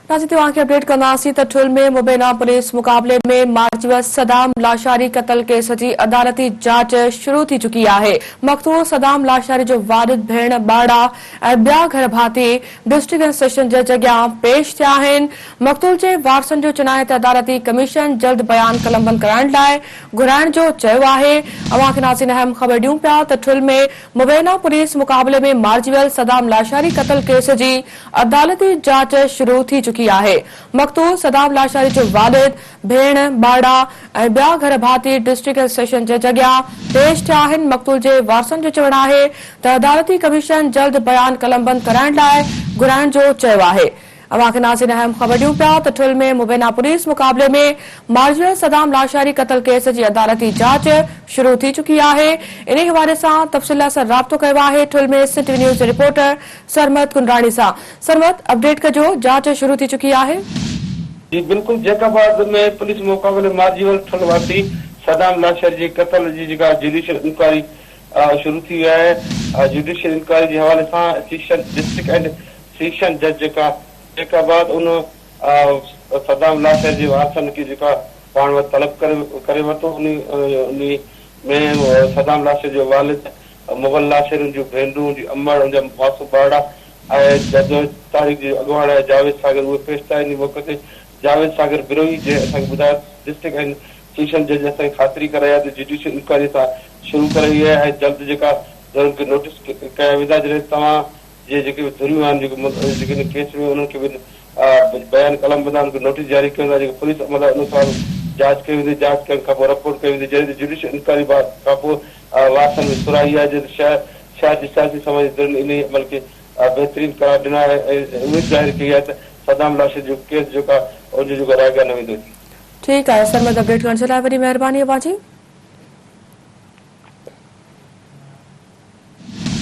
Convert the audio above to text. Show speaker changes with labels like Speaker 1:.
Speaker 1: Update कंदासीं त ठुल में मुबैना पुलिस मुक़ाबले में मार्चवस सदाम लाशारी कत्ल केस जी अदालती जांच शुरू थी चुकी है। मक़तूल सदाम लाशारी जो वालिद भेण ॿाड़ा ऐं ॿिया घर भाती डिस्ट्रिक्ट एंड सेशन जज अॻियां पेश थिया आहिनि। मक़तूल जे वारसनि जो चुनाव ते अदालती कमीशन जल्द बयान कलमबंद कराइण लाइ घुराइण जो चयो आहे। अवां खे नाज़रीन अहम ख़बर ॾियूं पिया त ठुल में मुबैना पुलिस मुक़ाबले में मार्चवल सदाम लाशारी कत्ल केस जी अदालती जांच शुरू थी चुकी है। मक़तूल सदाम लाशारी जो वालिद भेण ॿाड़ा ऐं ॿिया घर भाती डिस्ट्रिक्ट एंड सेशन जज अॻियां पेश थिया आहिनि। मक़तूल जे वारसनि जो चवणु आहे त अदालती कमीशन जल्द बयान कलमबंद कराइण लाइ घुराइण जो चयो आहे। अवां खे नाज़रीन अहम ख़बर ॾियूं पिया त ठुल में मुबैना पुलिस मुक़ाबले में मार्चवल सदाम लाशारी कत्ल केस जी अदालती जांच शुरू थी चुकी है। इन हवाले से तफ़सील सां राब्तो कयो आहे ठुल में सिटी न्यूज़ रिपोर्टर सरमत कुंडराणी सां। सरमत, अपडेट कजो, जांच शुरू थी चुकी है।
Speaker 2: जी बिल्कुल, जैकाबाद में पुलिस मुक़ाबले मार्चवल ठुल वासी सदाम लाशारी जी कत्ल जी जुडिशियल इंक्वायरी शुरू थी है। जुडिशियल इंक्वायरी के हवाले से डिस्ट्रिक्ट एंड सेशन जज जैकाबाद उन सदाम लाशारी जे वारसन की पाण वटि तलब करे वरितो। उन में सदाम लाशारी जो वालिद मुगल लाशारी जो भेनरूं जी अमर उनजा मासूम ॿाड़ा ऐं जज तारीख़ जी अॻुवाण जावेद सागर उहे पेश थिया। इन मौक़े ते जावेद सागर बिरोही जे असांखे ॿुधायो डिस्ट्रिक्ट एंड सेशन जज असांखे ख़ातिरी कराई आहे त जुडिशियल इंक्वायरी सां शुरू कराई आहे ऐं जल्द उनखे नोटिस कया वेंदा जॾहिं तव्हां जे जेके धुरियूं आहिनि जेके केस में उन्हनि खे बि बयान कलमबंद उनखे नोटिस जारी कयो वेंदा। जेके पुलिस अमल आहे उन सां जांच कई वेंदी। जांच करण खां पोइ रिपोर्ट कई वेंदी। जॾहिं जुडिशियल इंक्वायरी खां पोइ वारसनि में सुराई आहे जो शायदि सियासी समाजी इन अमल खे बेहतरीन करार ॾिना है। उम्मीद ज़ाहिर की है सदाम लाशारी जो केस उनजो रायगा न वेंदो।
Speaker 1: ठीक है सरमत, अपडेट करण जे लाइ वॾी महिरबानी अवां जी।